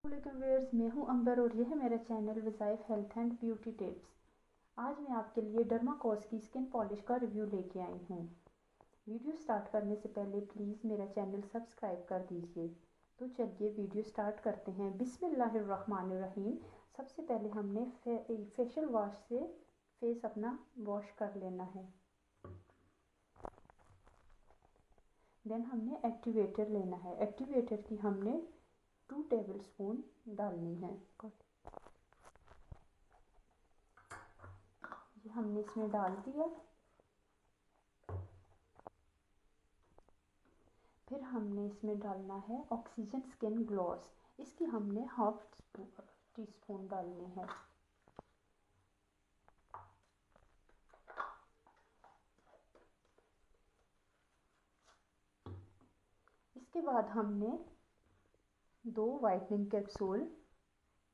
वालेकुम व्यूअर्स, मैं हूं अंबर और यह है मेरा channel Wazaif health and beauty tips. आज मैं आपके लिए डर्माकोस की स्किन पॉलिश का रिव्यू लेके आई हूं। वीडियो स्टार्ट करने से पहले प्लीज़ मेरा चैनल सब्सक्राइब कर दीजिए। तो चलिए वीडियो स्टार्ट करते हैं। बिस्मिल्लाहिर्रहमानिर्रहीम। सबसे पहले हमने फेशियल वॉश से फेस अपना वॉश कर लेना है। देन हमने एक्टिवेटर लेना है। एक्टिवेटर की हमने 2 टेबलस्पून डालनी है। ये हमने इसमें डाल दिया। फिर हमने इसमें डालना है ऑक्सीजन स्किन ग्लॉस। इसकी हमने हाफ टी स्पून डालनी है। इसके बाद हमने 2 वाइटनिंग कैप्सूल,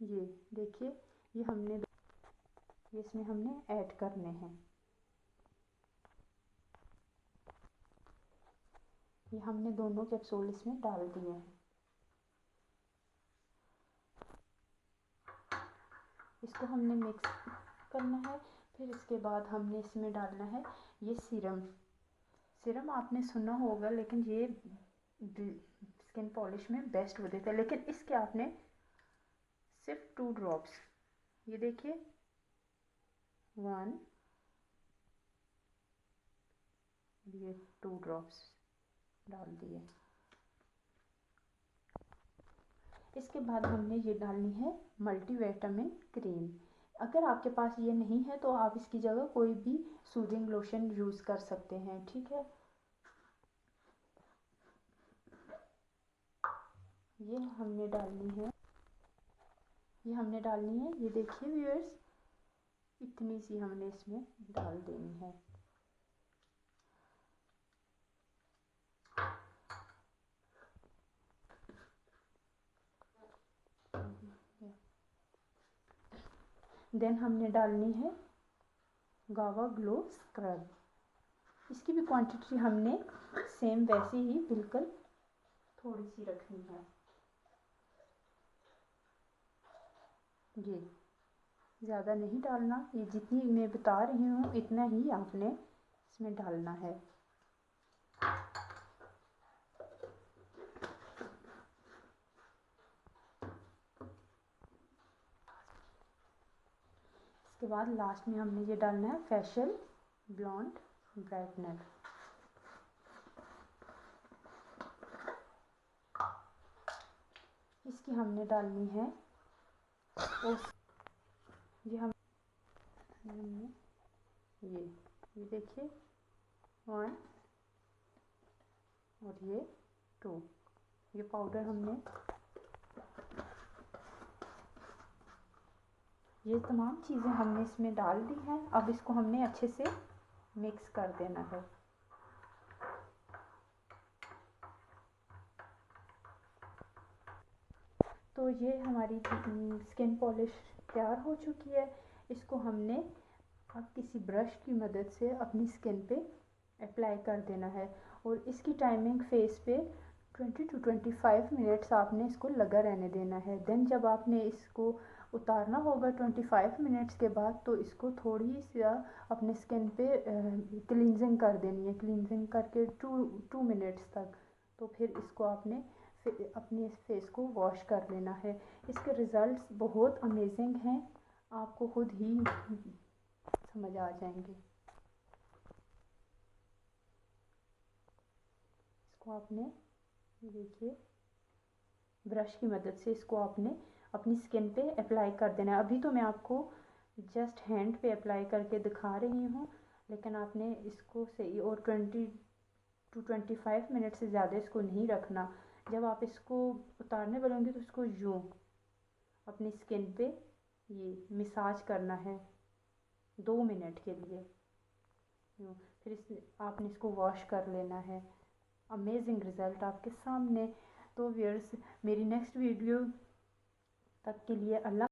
ये देखिए, ये इसमें हमने ऐड करने हैं। ये हमने दोनों कैप्सूल इसमें डाल दिए हैं। इसको हमने मिक्स करना है। फिर इसके बाद हमने इसमें डालना है ये सीरम आपने सुना होगा, लेकिन ये स्किन पॉलिश में बेस्ट होते थे, लेकिन इसके आपने सिर्फ 2 ड्रॉप्स, ये देखिए 1, ये 2 ड्रॉप्स डाल दिए। इसके बाद हमने ये डालनी है मल्टीविटामिन क्रीम। अगर आपके पास ये नहीं है तो आप इसकी जगह कोई भी सूदिंग लोशन यूज़ कर सकते हैं, ठीक है। ये हमने डालनी है, ये देखिए व्यूअर्स, इतनी सी हमने इसमें डाल देनी है। देन हमने डालनी है गावा ग्लो स्क्रब। इसकी भी क्वांटिटी हमने सेम वैसे ही बिल्कुल थोड़ी सी रखनी है। ये ज़्यादा नहीं डालना, ये जितनी मैं बता रही हूँ इतना ही आपने इसमें डालना है। इसके बाद लास्ट में हमने ये डालना है फेशियल ब्लॉन्ड ब्राइटनर। इसकी हमने डालनी है हमने ये देखिए 1 और ये 2, ये पाउडर हमने, ये तमाम चीज़ें हमने इसमें डाल दी हैं। अब इसको हमने अच्छे से मिक्स कर देना है। तो ये हमारी स्किन पॉलिश तैयार हो चुकी है। इसको हमने अब किसी ब्रश की मदद से अपनी स्किन पे अप्लाई कर देना है और इसकी टाइमिंग फेस पे 20 to 25 मिनट्स आपने इसको लगा रहने देना है। देन जब आपने इसको उतारना होगा 25 मिनट्स के बाद, तो इसको थोड़ी सी अपने स्किन पे क्लींजिंग कर देनी है। क्लींजिंग करके 2 मिनट्स तक, तो फिर इसको आपने अपने फेस को वॉश कर लेना है। इसके रिज़ल्ट्स बहुत अमेजिंग हैं, आपको खुद ही समझ आ जाएंगे। इसको आपने देखिए ब्रश की मदद से इसको आपने अपनी स्किन पे अप्लाई कर देना है। अभी तो मैं आपको जस्ट हैंड पे अप्लाई करके दिखा रही हूँ, लेकिन आपने इसको सही और 20 to 25 मिनट से ज़्यादा इसको नहीं रखना। जब आप इसको उतारने वालोगे तो इसको यूँ अपनी स्किन पे ये मसाज करना है 2 मिनट के लिए यूँ। फिर आपने इसको वॉश कर लेना है। अमेजिंग रिज़ल्ट आपके सामने। तो व्यूअर्स, मेरी नेक्स्ट वीडियो तक के लिए अल्लाह